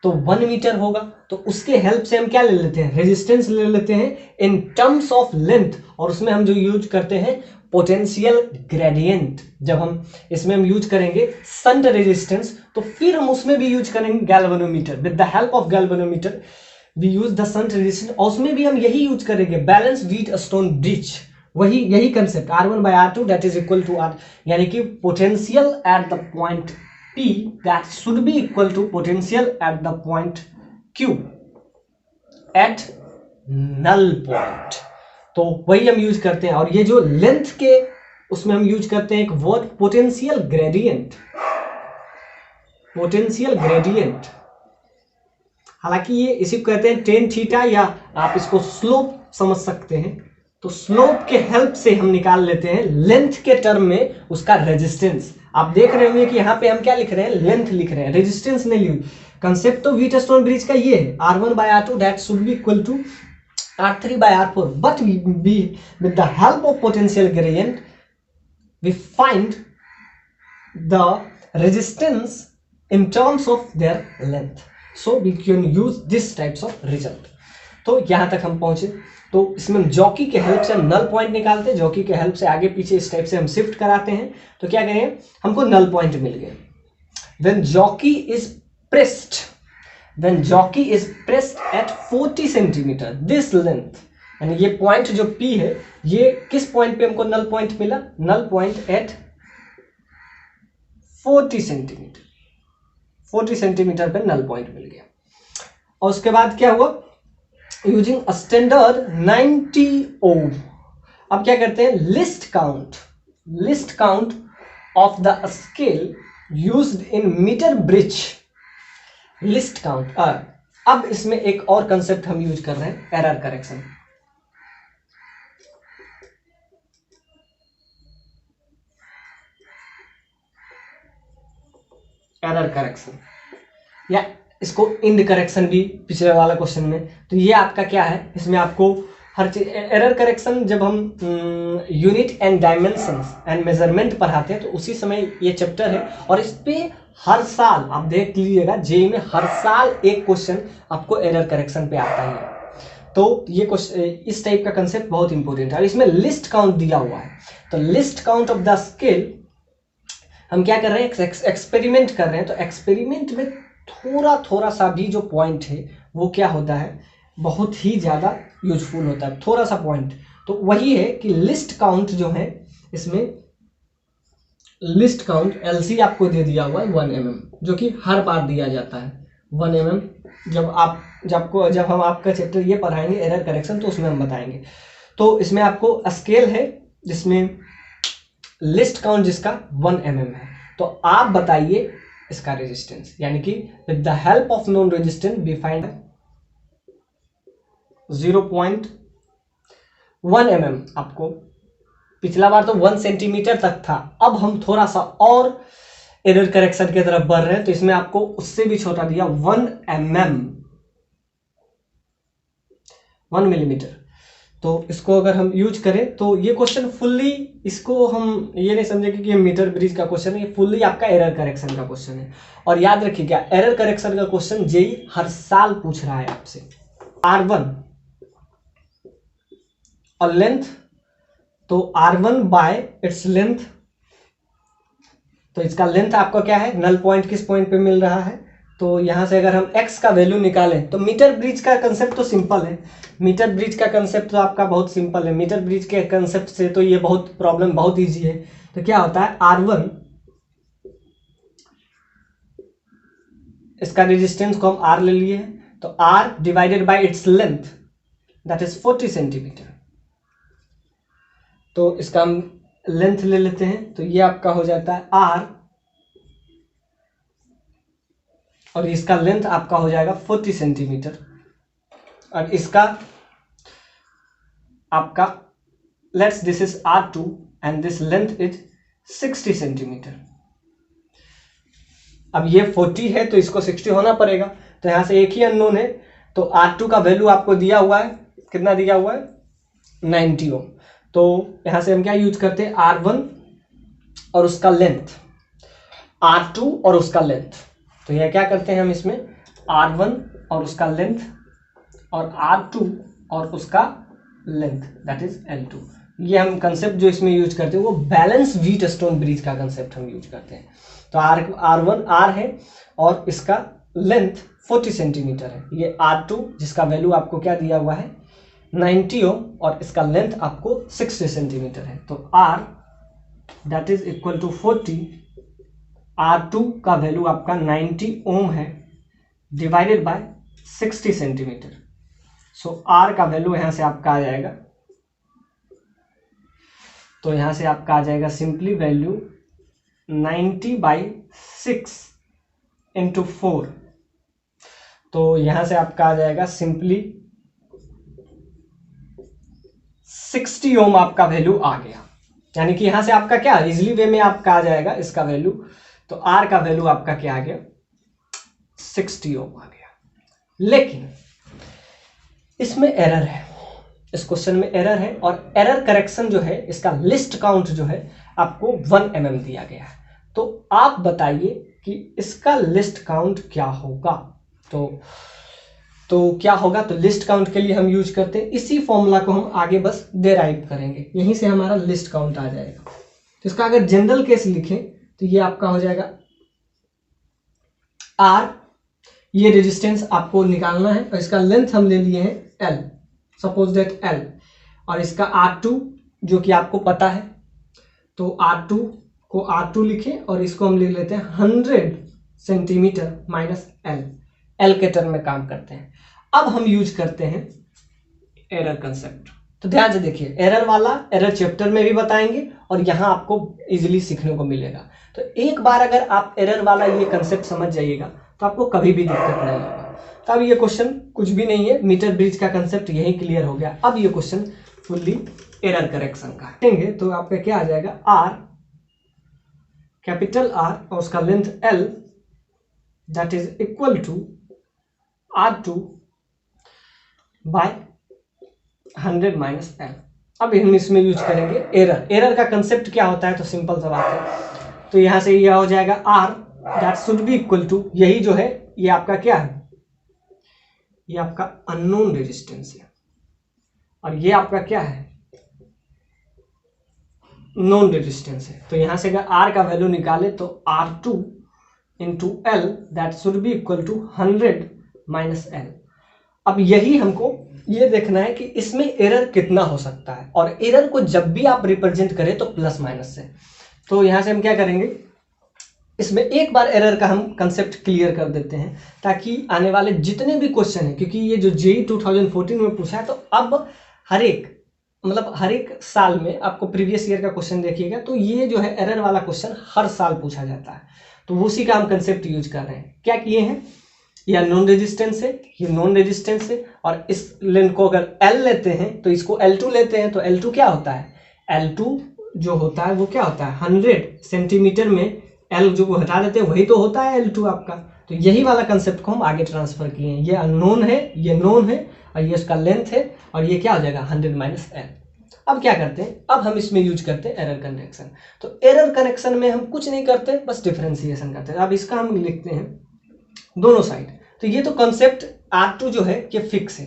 तो 1 मीटर होगा, तो उसके हेल्प से हम क्या ले लेते हैं, रेजिस्टेंस ले लेते हैं इन टर्म्स ऑफ लेंथ। और उसमें हम जो यूज करते हैं पोटेंशियल ग्रेडियंट। जब हम इसमें हम यूज करेंगे शंट रेजिस्टेंस, तो फिर हम उसमें भी यूज करेंगे galvanometer. With the help of galvanometer we use the shunt resistance, और उसमें भी हम यही यूज करेंगे बैलेंस व्हीटस्टोन ब्रिज, यही concept R1/R2 that is equal to R, यानी कि potential at the point P that should be equal to potential at the point Q at null point। तो वही हम यूज करते हैं। और ये जो लेंथ के उसमें हम यूज करते हैं एक word potential gradient. Potential gradient, हालांकि ये इसी को कहते हैं टेन थीटा, या आप इसको स्लोप समझ सकते हैं। तो स्लोप के हेल्प से हम निकाल लेते हैं लेंथ के टर्म में उसका रेजिस्टेंस। आप देख रहे होंगे कि यहाँ पे हम क्या लिख रहे हैं, लेंथ लिख रहे हैं, रेजिस्टेंस नहीं लिख। कंसेप्ट तो व्हीटस्टोन ब्रिज का ये है, R1/R2 that should be equal to R3/R4, but we with the help of potential gradient we find the resistance in terms of their length, so we can use this types of result। तो यहां तक हम पहुंचे। तो इसमें jockey के help से हम नल पॉइंट निकालते हैं, जॉकी के हेल्प से आगे पीछे इस टाइप से हम शिफ्ट कराते हैं। तो क्या करें, हमको नल पॉइंट मिल गए। when jockey is pressed at 40 centimetre this length, यानी ये पॉइंट जो P है, ये किस पॉइंट पे हमको नल पॉइंट मिला, null point at 40 centimetre. 40 centimetre पे नल पॉइंट मिल गया। और उसके बाद क्या हुआ, यूजिंग स्टैंडर्ड 90 ओम, अब क्या करते हैं, least count of the scale used in metre bridge, least count. अब इसमें एक और कंसेप्ट हम यूज कर रहे हैं, एरर करेक्शन। एरर करेक्शन या इसको इंड करेक्शन भी पिछले वाला क्वेश्चन में। तो ये आपका क्या है, इसमें आपको हर चीज एरर करेक्शन जब हम unit and dimensions and measurement पढ़ाते हैं तो उसी समय ये चैप्टर है। और इस पे हर साल आप देख लीजिएगा, जेईई में हर साल एक क्वेश्चन आपको एरर करेक्शन पे आता है। तो ये इस टाइप का कंसेप्ट बहुत इंपॉर्टेंट है। और इसमें लिस्ट काउंट दिया हुआ है, तो list count of the scale हम क्या कर रहे हैं, एक्सपेरिमेंट कर रहे हैं। तो एक्सपेरिमेंट में थोड़ा सा भी जो पॉइंट है वो क्या होता है, बहुत ही ज़्यादा यूजफुल होता है, थोड़ा सा पॉइंट। तो वही है कि लिस्ट काउंट जो है, इसमें लिस्ट काउंट एलसी आपको दे दिया हुआ है 1 mm, जो कि हर बार दिया जाता है 1 mm। जब हम आपका चैप्टर ये पढ़ाएंगे एरर करेक्शन, तो उसमें हम बताएंगे। तो इसमें आपको स्केल है जिसमें लिस्ट काउंट जिसका 1 mm है। तो आप बताइए इसका रेजिस्टेंस, यानी कि with the help of known resistance we find 0.1 mm। आपको पिछला बार तो 1 सेंटीमीटर तक था, अब हम थोड़ा सा और एरर करेक्शन की तरफ बढ़ रहे हैं। तो इसमें आपको उससे भी छोटा दिया 1 mm, 1 मिलीमीटर। तो इसको अगर हम यूज करें तो ये क्वेश्चन फुल्ली, इसको हम ये नहीं समझेंगे कि ये मीटर ब्रिज का क्वेश्चन है, ये फुल्ली आपका एरर करेक्शन का क्वेश्चन है। और याद रखिएगा, एरर करेक्शन का क्वेश्चन जेईई हर साल पूछ रहा है आपसे। R1 और लेंथ, तो R1 बाय इट्स लेंथ, तो इसका लेंथ आपका क्या है, नल पॉइंट किस पॉइंट पे मिल रहा है। तो यहां से अगर हम x का वैल्यू निकालें तो मीटर ब्रिज का कंसेप्ट तो सिंपल है, मीटर ब्रिज का कंसेप्ट तो आपका बहुत सिंपल है। मीटर ब्रिज के कंसेप्ट से तो ये बहुत प्रॉब्लम बहुत इजी है। तो क्या होता है, R1 इसका रेजिस्टेंस को हम R ले लिए, तो R divided by it's length that is 40 centimetre. तो इसका हम लेंथ ले लेते हैं, तो ये आपका हो जाता है R, और इसका लेंथ आपका हो जाएगा 40 सेंटीमीटर। और इसका आपका let's this is R2 and this length is 60 centimetre. अब ये 40 है तो इसको 60 होना पड़ेगा, तो यहां से एक ही अननोन है। तो R2 का वैल्यू आपको दिया हुआ है, कितना दिया हुआ है, 90 ओम। तो यहां से हम क्या यूज करते हैं, R1 और उसका लेंथ, R2 और उसका लेंथ। तो यह क्या करते हैं हम इसमें, R1 और उसका लेंथ और R2 और उसका लेंथ दैट इज L2। ये हम कंसेप्ट जो इसमें यूज करते हैं वो बैलेंस व्हीटस्टोन ब्रिज का कंसेप्ट हम यूज करते हैं। तो R1 R है और इसका लेंथ 40 सेंटीमीटर है। ये R2 जिसका वैल्यू आपको क्या दिया हुआ है, 90 ओम, और इसका लेंथ आपको 60 सेंटीमीटर है। तो R that is equal to 40 R2 का वैल्यू आपका 90 ओम है divided by 60 centimetre. So R का वैल्यू यहां से आपका आ जाएगा, तो यहां से आपका आ जाएगा सिंपली वैल्यू 90/6 इंटू 4। तो यहां से आपका आ जाएगा सिंपली 60 ओम आपका वैल्यू आ गया। यानी कि यहां से आपका क्या इजिली वे में आपका आ जाएगा इसका वैल्यू, तो आर का वैल्यू आपका क्या आ गया 60 ओम आ गया। लेकिन इसमें एरर है, इस क्वेश्चन में एरर है, और एरर करेक्शन जो है इसका लिस्ट काउंट जो है आपको 1 mm दिया गया है। तो आप बताइए कि इसका लिस्ट काउंट क्या होगा। तो क्या होगा, तो लिस्ट काउंट के लिए हम यूज करते हैं इसी फॉर्मूला को हम आगे बस डेराइव करेंगे, यहीं से हमारा लिस्ट काउंट आ जाएगा। तो इसका अगर जनरल केस लिखें तो ये आपका हो जाएगा R, ये रेजिस्टेंस आपको निकालना है और इसका लेंथ हम ले लिए हैं L, सपोज दैट L, और इसका R2 जो कि आपको पता है, तो R2 को R2 लिखें और इसको हम ले लेते हैं 100 सेंटीमीटर माइनस L के टर्म में काम करते हैं। अब हम यूज करते हैं एरर कंसेप्ट। तो ध्यान से देखिए, एरर वाला एरर चैप्टर में भी बताएंगे और यहां आपको इजीली सीखने को मिलेगा। तो एक बार अगर आप एरर वाला ये कंसेप्ट समझ जाइएगा तो आपको कभी भी दिक्कत नहीं होगा। तो अब ये क्वेश्चन कुछ भी नहीं है, मीटर ब्रिज का कंसेप्ट यही क्लियर हो गया। अब ये क्वेश्चन फुल्ली एरर करेक्शन का देंगे, तो आपका क्या आ जाएगा R, कैपिटल R और उसका length L, that is equal to R2 by 100 minus L। अब हम इसमें यूज करेंगे एरर का कंसेप्ट क्या होता है, तो सिंपल सा बात है। तो यहां से यह हो जाएगा R that should be equal to, यही जो है ये आपका क्या है, ये आपका अननोन रेजिस्टेंस है और ये आपका क्या है नोन रेजिस्टेंस है। तो यहां से अगर R का वैल्यू निकाले तो R2 into L that should be equal to 100 minus L। अब यही हमको ये देखना है कि इसमें एरर कितना हो सकता है, और एरर को जब भी आप रिप्रेजेंट करें तो प्लस माइनस से। तो यहां से हम क्या करेंगे, इसमें एक बार एरर का हम कंसेप्ट क्लियर कर देते हैं ताकि आने वाले जितने भी क्वेश्चन हैं, क्योंकि ये जो जेईई 2014 में पूछा है, तो अब हर एक साल में आपको प्रीवियस ईयर का क्वेश्चन देखिएगा तो ये जो है एरर वाला क्वेश्चन हर साल पूछा जाता है। तो उसी का हम कंसेप्ट यूज कर रहे हैं। क्या किए हैं, यह नॉन रेजिस्टेंस है, ये नॉन रेजिस्टेंस है, और इस लेंथ को अगर L लेते हैं तो इसको L2 लेते हैं, तो L2 क्या होता है, L2 जो होता है वो क्या होता है 100 सेंटीमीटर में L जो को हटा देते हैं वही तो होता है L2 आपका। तो यही वाला कंसेप्ट को हम आगे ट्रांसफर किए हैं, ये अननोन है, ये नोन है, और ये इसका लेंथ है, और ये क्या हो जाएगा 100 माइनस L। अब क्या करते हैं, अब हम इसमें यूज करते हैं एरर कनेक्शन। तो एरर कनेक्शन में हम कुछ नहीं करते, बस डिफरेंशिएशन करते हैं। अब इसका हम लिखते हैं दोनों साइड। तो ये तो कंसेप्ट R2 जो है ये फिक्स है,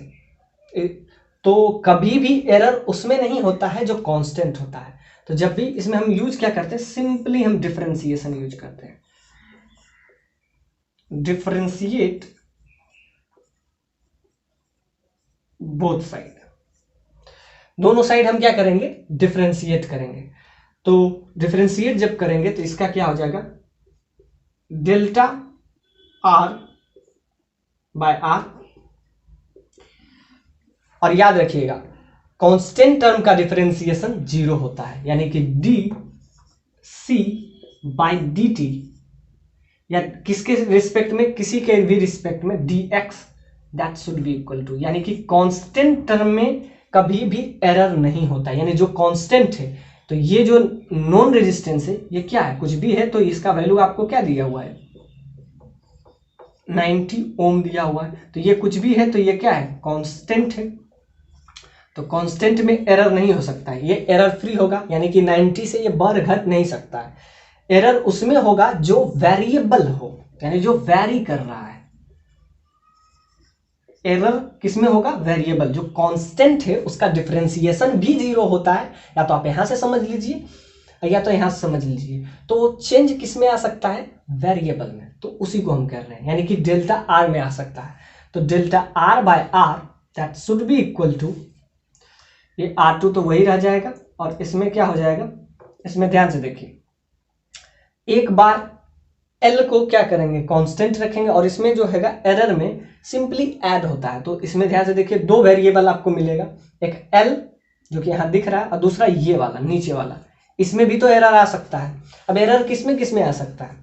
तो कभी भी एरर उसमें नहीं होता है जो कांस्टेंट होता है। तो जब भी इसमें हम यूज क्या करते हैं, सिंपली हम डिफरेंशिएशन यूज करते हैं, डिफरेंशिएट बोथ साइड। दोनों साइड हम क्या करेंगे, डिफरेंशिएट करेंगे। तो डिफरेंशिएट जब करेंगे तो इसका क्या हो जाएगा डेल्टा R बाय R, और याद रखिएगा कांस्टेंट टर्म का डिफरेंशिएशन 0 होता है, यानी कि dc बाय dt, या किसके रिस्पेक्ट में, किसी के भी रिस्पेक्ट में dx that should be equal to, यानी कि कांस्टेंट टर्म में कभी भी एरर नहीं होता, यानी जो कांस्टेंट है। तो ये जो नॉन रेजिस्टेंस है ये क्या है, कुछ भी है, तो इसका वैल्यू आपको क्या दिया हुआ है 90 ओम दिया हुआ है। तो ये कुछ भी है तो ये क्या है कांस्टेंट है, तो कांस्टेंट में एरर नहीं हो सकता है, ये एरर फ्री होगा, यानी कि 90 से ये बढ़ घट नहीं सकता है। एरर उसमें होगा जो वेरिएबल हो, यानी जो वैरी कर रहा है। एरर किसमें होगा, वेरिएबल। जो कांस्टेंट है उसका डिफरेंशिएशन भी 0 होता है, या तो आप यहां से समझ लीजिए या तो यहां से समझ लीजिए। तो चेंज किस में आ सकता है, वेरिएबल में, तो उसी को हम कर रहे हैं, यानी कि डेल्टा R में आ सकता है। तो delta R by R that should be equal to, ये R2 तो वही रह जाएगा, और इसमें क्या हो जाएगा, इसमें ध्यान से देखिए, एक बार एल को क्या करेंगे, कांस्टेंट रखेंगे, और इसमें जो हैगा एरर में सिंपली ऐड होता है। तो इसमें ध्यान से देखिए, दो वेरिएबल आपको मिलेगा, एक एल जो कि यहाँ दिख रहा है और दूसरा ये वाला नीचे वाला। इसमें भी तो एरर आ सकता है। अब एरर किसमें किसमें आ सकता है,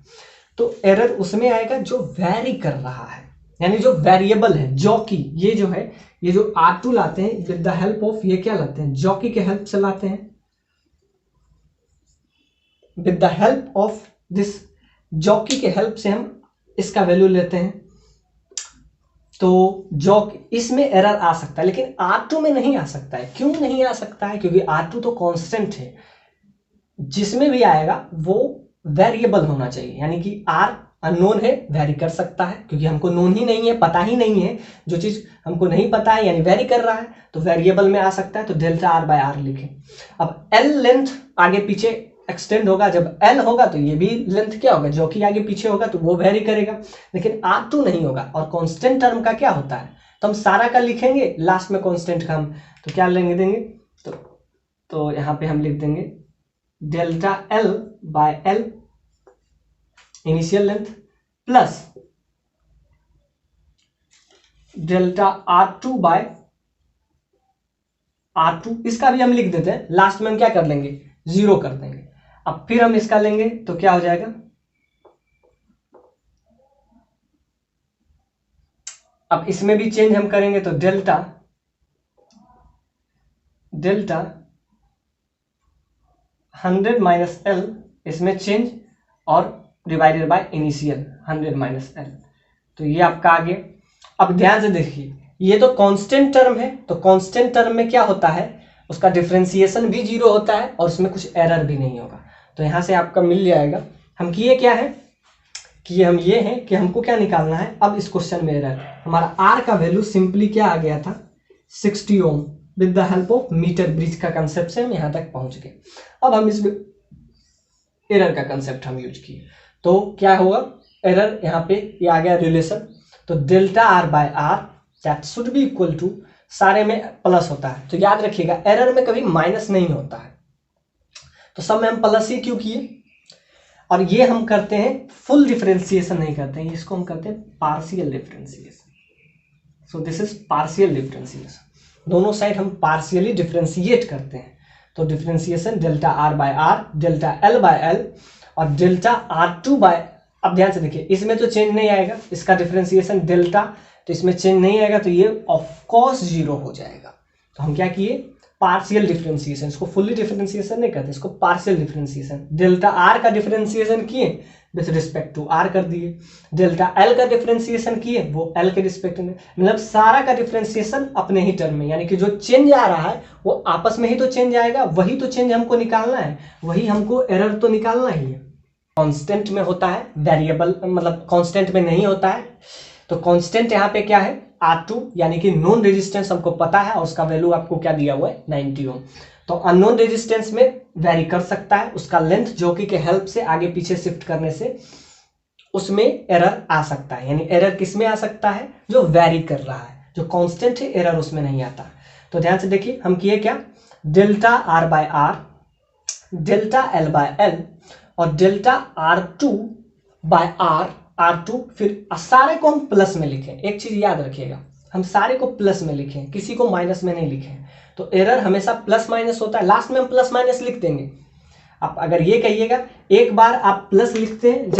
तो एरर उसमें आएगा जो वेरी कर रहा है, यानी जो वेरिएबल है, जॉकी। ये जो है, ये जो R2 लाते हैं विद द हेल्प ऑफ, ये क्या लाते हैं, जॉकी के हेल्प से लाते हैं, with the help of this jockey के हेल्प से हम इसका वैल्यू लेते हैं। तो जॉक इसमें एरर आ सकता है, लेकिन R2 में नहीं आ सकता है। क्यों नहीं आ सकता है, क्योंकि R2 तो कांस्टेंट है, जिसमें भी आएगा वो वेरिएबल होना चाहिए, यानी कि R अननोन है, वेरी कर सकता है, क्योंकि हमको नोन ही नहीं है, पता ही नहीं है। जो चीज हमको नहीं पता है यानी वेरी कर रहा है, तो वेरिएबल में आ सकता है। तो डेल्टा R बाय R लिखें। अब L लेंथ आगे पीछे एक्सटेंड होगा, जब L होगा तो ये भी लेंथ क्या होगा, जो कि आगे पीछे होगा तो वो वेरी करेगा, लेकिन R2 नहीं होगा। और कांस्टेंट टर्म का क्या होता है, तो हम सारा का लिखेंगे, लास्ट में कांस्टेंट का हम तो क्या लेंगे देंगे, तो यहाँ पे हम लिख देंगे delta L by L initial length plus delta R2 by R2। इसका भी हम लिख देते हैं, लास्ट में हम क्या कर लेंगे, 0 कर देंगे। अब फिर हम इसका लेंगे तो क्या हो जाएगा, अब इसमें भी चेंज हम करेंगे तो डेल्टा 100 माइनस L इसमें चेंज, और divided by initial 100 minus L। तो ये आपका आ गया। अब ध्यान से देखिए, ये तो कांस्टेंट टर्म है, तो कांस्टेंट टर्म में क्या होता है, उसका डिफरेंशिएशन भी 0 होता है और उसमें कुछ एरर भी नहीं होगा। तो यहां से आपका मिल जाएगा। हम किए क्या है कि हम ये है कि हमको क्या निकालना है, अब इस क्वेश्चन में एरर, हमारा R का वैल्यू सिंपली क्या आ गया था, 60 ohm. With the help of metre bridge का कंसेप्ट से हम यहां तक पहुंच गए। अब हम इसमें एरर का कंसेप्ट हम यूज किए, तो क्या होगा, एरर यहाँ पे ये आ गया रिलेशन। तो delta R by R that should be equal to, सारे में प्लस होता है तो याद रखिएगा एरर में कभी माइनस नहीं होता है, तो सब में हम प्लस ही क्यों किए। और ये हम करते हैं फुल डिफरेंशिएशन नहीं करते हैं, इसको हम करते हैं partial differentiation. So this is partial differentiation, दोनों साइड हम पार्शियली डिफरेंशिएट करते हैं। तो differentiation delta R by R, delta L by L और डेल्टा R2 बाय, अब ध्यान से देखिए इसमें तो चेंज नहीं आएगा, इसका डिफरेंशिएशन डेल्टा, तो इसमें चेंज नहीं आएगा, तो ये ऑफ कोर्स 0 हो जाएगा। तो हम क्या किए, पार्शियल डिफरेंशिएशन, इसको फुल्ली डिफरेंशिएशन नहीं करते, इसको पार्शियल डिफरेंशिएशन। डेल्टा R का डिफरेंशिएशन किए विथ रिस्पेक्ट टू R कर दिए, डेल्टा L का डिफरेंशिएशन किए वो L के रिस्पेक्ट में, मतलब सारा का डिफरेंशिएशन अपने ही टर्म में, यानी कि जो चेंज आ रहा है वो आपस में ही तो चेंज आएगा, वही तो चेंज हमको निकालना है, वही हमको एरर तो निकालना ही है। कांस्टेंट में होता है, वेरिएबल मतलब कांस्टेंट में नहीं होता है। तो कांस्टेंट यहाँ पे क्या है, R2, यानी कि नॉन रेजिस्टेंस हमको पता है और उसका वैल्यू आपको क्या दिया हुआ है 90 ओम। तो अननोन रेजिस्टेंस में वेरी कर सकता है, उसका लेंथ जॉकी के हेल्प से आगे पीछे शिफ्ट करने से उसमें एरर आ सकता है। यानी एरर किस में आ सकता है, जो वेरी कर रहा है, जो कांस्टेंट है एरर उसमें नहीं आता। तो ध्यान से देखिए हम किए क्या, delta R by R, delta L by L और delta R2 by R, R2, फिर सारे को हम प्लस में लिखें। एक चीज याद रखिएगा, हम सारे को प्लस में लिखें, किसी को माइनस में नहीं लिखें। तो एरर हमेशा प्लस माइनस होता है, लास्ट में हम प्लस माइनस लिख देंगे। आप अगर ये कहिएगा, एक बार आप प्लस लिखते हैं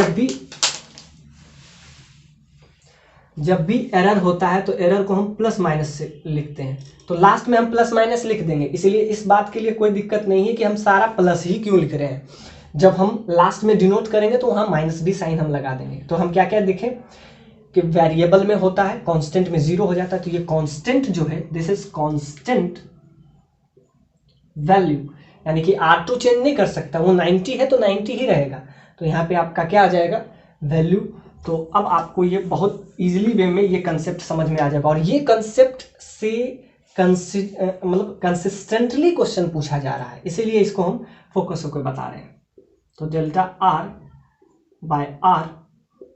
जब भी एरर होता है, तो एरर को हम प्लस माइनस से लिखते हैं, तो लास्ट में हम प्लस माइनस लिख देंगे। इसलिए इस बात के लिए कोई दिक्कत नहीं है कि हम सारा प्लस ही क्यों लिख रहे हैं। जब हम लास्ट में डिनोट करेंगे तो वहां माइनस भी साइन हम लगा देंगे। तो हम क्या क्या देखें कि वेरिएबल में होता है, कांस्टेंट में 0 हो जाता है। तो ये कांस्टेंट जो है, दिस इज कांस्टेंट वैल्यू, यानी कि R2 चेंज नहीं कर सकता, वो 90 है तो 90 ही रहेगा। तो यहाँ पे आपका क्या आ जाएगा, वैल्यू। तो अब आपको ये बहुत इजीली वे में ये कंसेप्ट समझ में आ जाएगा, और ये कंसेप्ट से मतलब कंसिस्टेंटली क्वेश्चन पूछा जा रहा है, इसीलिए इसको हम फोकस होकर बता रहे हैं। तो delta R by R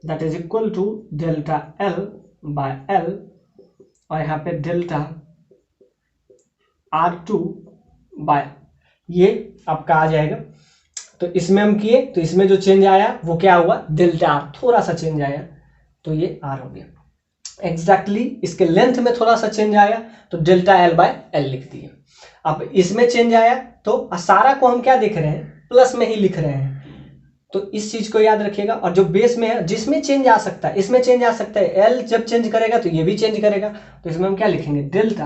that is equal to delta L by L, और यहाँ पे डेल्टा R2 बाय, ये आपका आ जाएगा तो इसमें हम किए तो इसमें जो चेंज आया वो क्या हुआ, डेल्टा आर, थोड़ा सा चेंज आया तो ये आर हो गया। एग्जैक्टली इसके लेंथ में थोड़ा सा चेंज आया तो डेल्टा एल बाय एल लिख दिए। अब इसमें चेंज आया तो सारा को हम क्या देख रहे हैं, प्लस में ही लिख रहे हैं, तो इस चीज को याद रखिएगा। और जो बेस में है जिसमें चेंज आ सकता है, इसमें चेंज आ सकता है, एल जब चेंज करेगा तो ये भी चेंज करेगा, तो इसमें हम क्या लिखेंगे, डेल्टा,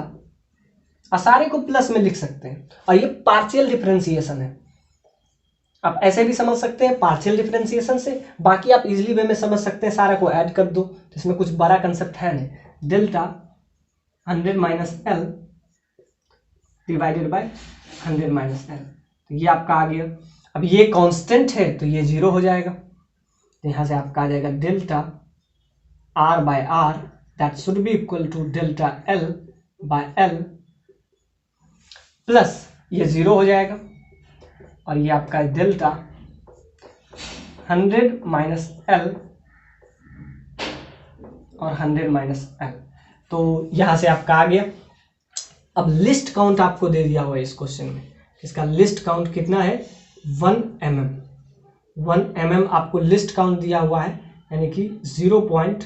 और सारे को प्लस में लिख सकते हैं। और ये पार्शियल डिफरेंशिएशन है, आप ऐसे भी समझ सकते हैं पार्शियल डिफरेंशिएशन से, बाकी आप इजीली वे में समझ सकते हैं, सारा को ऐड कर दो तो इसमें कुछ बड़ा कंसेप्ट है नहीं। Delta 100 minus L divided by 100 minus L, तो ये आपका आ गया। अब ये कांस्टेंट है तो ये 0 हो जाएगा, तो यहां से आपका आ जाएगा delta R by R that should be equal to delta L by L plus ये 0 हो जाएगा, और ये आपका डेल्टा 100 माइनस एल और 100 माइनस एल, तो यहां से आपका आ गया। अब लिस्ट काउंट आपको दे दिया हुआ है इस क्वेश्चन में, इसका लिस्ट काउंट कितना है, 1 mm आपको लिस्ट काउंट दिया हुआ है, यानी कि 0.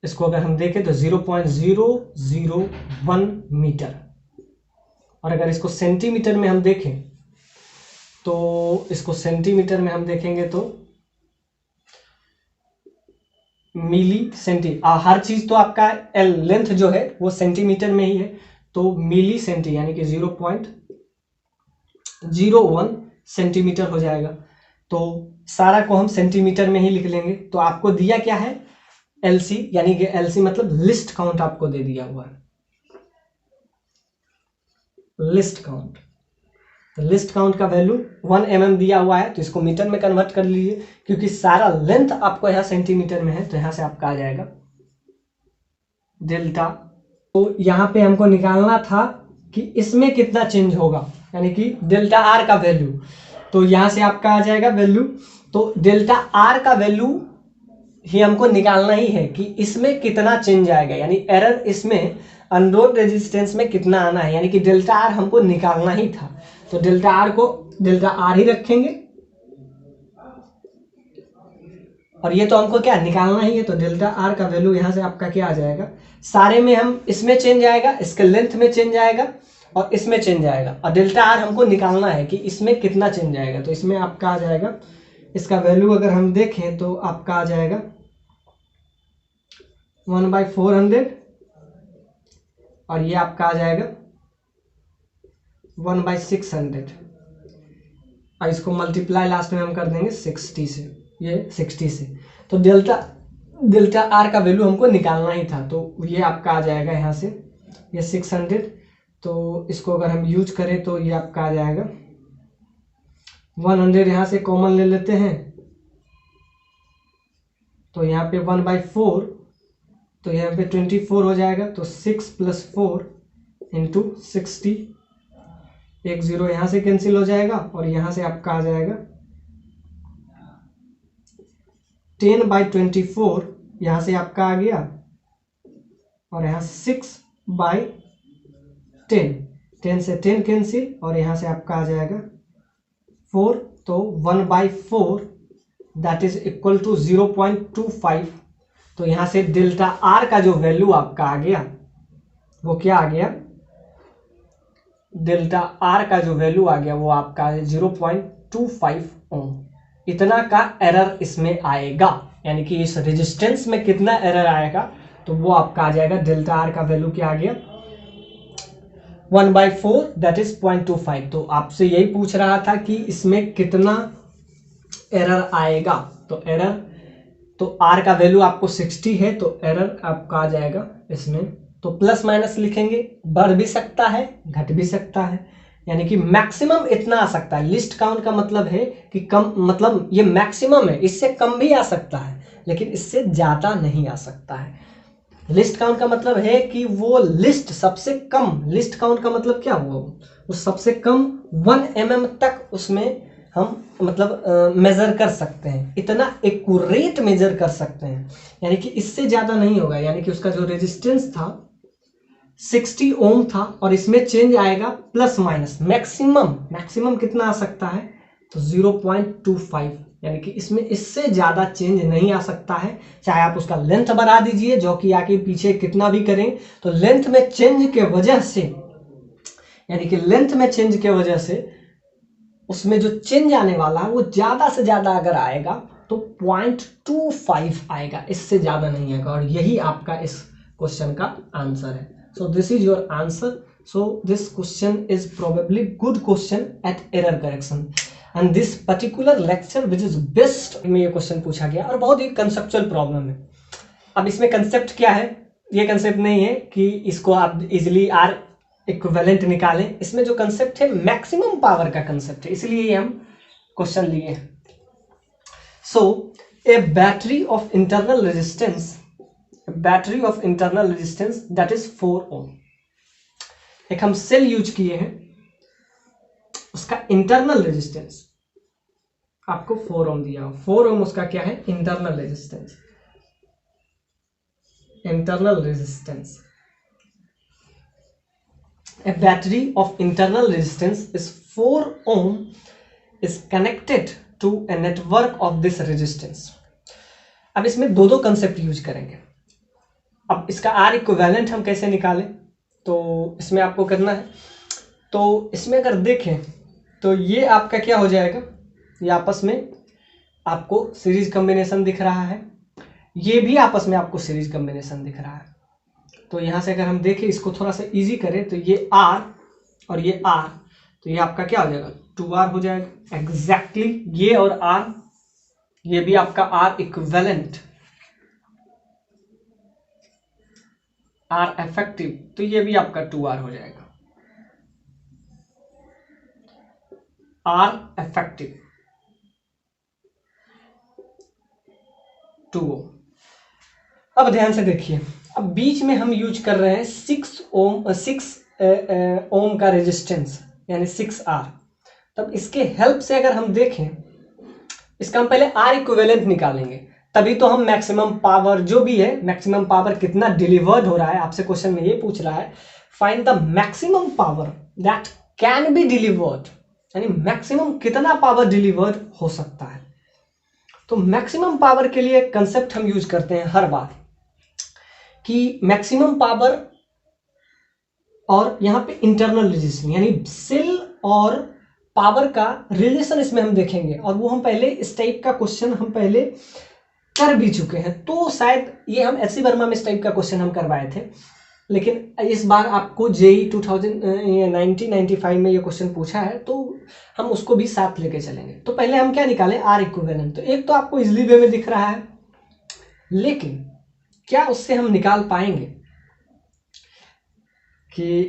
इसको अगर हम देखें तो 0.001 मीटर, और अगर इसको सेंटीमीटर में हम देखें तो इसको सेंटीमीटर में हम देखेंगे तो मिली सेंटी, हर चीज तो आपका एल लेंथ जो है वो सेंटीमीटर में ही है, तो मिली सेंटी यानी कि 0.01 सेंटीमीटर हो जाएगा। तो सारा को हम सेंटीमीटर में ही लिख लेंगे। तो आपको दिया क्या है, एलसी, यानी कि एलसी मतलब लिस्ट काउंट आपको दे दिया हुआ है, लिस्ट काउंट। तो लिस्ट काउंट का वैल्यू 1 mm दिया हुआ है, तो इसको मीटर में कन्वर्ट कर लीजिए, क्योंकि सारा लेंथ आपको यहाँ सेंटीमीटर में है, तो यहाँ से आपका आ जाएगा डेल्टा। तो यहाँ पे हमको निकालना था कि इसमें कितना चेंज होगा, यानी कि डेल्टा आर का वैल्यू, तो यहाँ से आपका आ जाएगा वैल्यू। तो डेल्टा आर का वैल्यू ही हमको निकालना ही है कि इसमें कितना चेंज आएगा, यानी एरर इसमें अनरोल्ड रेजिस्टेंस में कितना आना है, यानी कि डेल्टा आर हमको निकालना ही था। तो डेल्टा आर को डेल्टा आर ही रखेंगे, और ये तो हमको क्या निकालना ही है, तो डेल्टा आर का वैल्यू यहाँ से आपका क्या आ जाएगा, सारे में हम इसमें चेंज आएगा, इसके लेंथ में चेंज आएगा और इसमें चेंज आएगा, और डेल्टा आर हमको निकालना है कि इसमें कितना चेंज आएगा। तो इसमें आपका आ जाएगा, इसका वैल्यू अगर हम देखें तो आपका आ जाएगा 1/400, और ये आपका आ जाएगा 1/600, और इसको मल्टीप्लाई लास्ट में हम कर देंगे 60 से, ये 60 से। तो डेल्टा आर का वैल्यू हमको निकालना ही था, तो ये आपका आ जाएगा यहाँ से ये 600, तो इसको अगर हम यूज करें तो ये आपका आ जाएगा 100, यहाँ से कॉमन ले लेते हैं, तो यहाँ पे 1/4, तो यहाँ पे 24 हो जाएगा, तो 6 + 4 × 60, एक 0 यहाँ से कैंसिल हो जाएगा, और यहाँ से आपका आ जाएगा 10/24, यहाँ से आपका आ गया, और यहाँ 6/10, 10 से 10 कैंसिल, और यहाँ से आपका आ जाएगा 4, तो 1/4 दैट इज इक्वल टू 0.25। तो यहाँ से डेल्टा आर का जो वैल्यू आपका आ गया वो क्या आ गया, डेल्टा आर का जो वैल्यू आ गया वो आपका 0.25 ओम। इतना का एरर इसमें आएगा, यानी कि इस रेजिस्टेंस में कितना एरर आएगा, तो वो आपका आ जाएगा, डेल्टा आर का वैल्यू क्या आ गया 1/4 दैट इज 0.25। तो आपसे यही पूछ रहा था कि इसमें कितना एरर आएगा, तो एरर, तो आर का वैल्यू आपको 60 है, तो एरर आपका आ जाएगा इसमें, तो प्लस माइनस लिखेंगे, बढ़ भी सकता है घट भी सकता है, यानी कि मैक्सिमम इतना आ सकता है। लिस्ट काउंट का मतलब है कि कम, मतलब ये मैक्सिमम है, इससे कम भी आ सकता है लेकिन इससे ज्यादा नहीं आ सकता है। लिस्ट काउंट का मतलब है कि वो लिस्ट सबसे कम, लिस्ट काउंट का मतलब क्या हुआ, वो सबसे कम 1 mm तक उसमें हम मतलब मेजर कर सकते हैं, इतना एक्यूरेट मेजर कर सकते हैं, यानी कि इससे ज्यादा नहीं होगा। यानी कि उसका जो रेजिस्टेंस था 60 ओम था, और इसमें चेंज आएगा प्लस माइनस, मैक्सिमम कितना आ सकता है तो 0.25, यानी कि इसमें इससे ज़्यादा चेंज नहीं आ सकता है। चाहे आप उसका लेंथ बढ़ा दीजिए, जो कि आगे पीछे कितना भी करें, तो लेंथ में चेंज के वजह से, यानी कि लेंथ में चेंज के वजह से उसमें जो चेंज आने वाला है वो ज़्यादा से ज़्यादा अगर आएगा तो 0.25 आएगा, इससे ज़्यादा नहीं आएगा। और यही आपका इस क्वेश्चन का आंसर है। So this is your answer. So this question is probably good question at error correction and this particular lecture which is best में ये क्वेश्चन पूछा गया और बहुत ही कंसेप्चुअल प्रॉब्लम है। अब इसमें कंसेप्ट क्या है, ये कंसेप्ट नहीं है कि इसको आप इजिली आर इक्विवेलेंट निकालें। इसमें जो कंसेप्ट है मैक्सिमम पावर का कंसेप्ट है, इसलिए हम क्वेश्चन लिए। So a battery of internal resistance that is 4 ohm. एक हम सेल यूज किए हैं, उसका इंटरनल रेजिस्टेंस आपको 4 ओम दिया हो। 4 ओम उसका क्या है, internal resistance. A battery of internal resistance is 4 ohm is connected to a network of this resistance। अब इसमें दो कंसेप्ट यूज करेंगे। अब इसका R इक्विवेलेंट हम कैसे निकालें, तो इसमें आपको करना है, तो इसमें अगर देखें तो ये आपका क्या हो जाएगा, ये आपस में आपको सीरीज कॉम्बिनेशन दिख रहा है, ये भी आपस में आपको सीरीज कॉम्बिनेशन दिख रहा है। तो यहाँ से अगर हम देखें, इसको थोड़ा सा इजी करें, तो ये R और ये R, तो ये आपका क्या हो जाएगा, 2R हो जाएगा एग्जैक्टली। ये और R, ये भी आपका R इक्विवेलेंट, R इफेक्टिव, तो ये भी आपका 2R हो जाएगा। R इफेक्टिव 2 ओम। अब ध्यान से देखिए, अब बीच में हम यूज कर रहे हैं 6 ओम का रेजिस्टेंस, यानी 6R। तब इसके हेल्प से अगर हम देखें, इसका हम पहले R इक्विवेलेंट निकालेंगे, तभी तो हम मैक्सिमम पावर जो भी है, मैक्सिमम पावर कितना डिलीवर्ड हो रहा है, आपसे क्वेश्चन में ये पूछ रहा है find the maximum power that can be delivered, यानी मैक्सिमम कितना पावर डिलीवर्ड हो सकता है। तो मैक्सिमम पावर के लिए कंसेप्ट हम यूज करते हैं हर बार कि मैक्सिमम पावर और यहाँ पे इंटरनल रेजिस्टेंस, यानी सेल और पावर का रिलेशन इसमें हम देखेंगे। और वो हम पहले इस टाइप का क्वेश्चन हम पहले कर भी चुके हैं, तो शायद ये हम एससी वर्मा में इस टाइप का क्वेश्चन हम करवाए थे, लेकिन इस बार आपको जेई 1995 में ये क्वेश्चन पूछा है, तो हम उसको भी साथ लेके चलेंगे। तो पहले हम क्या निकालें, R इक्विवेलेंट। तो एक तो आपको इजली वे में दिख रहा है, लेकिन क्या उससे हम निकाल पाएंगे कि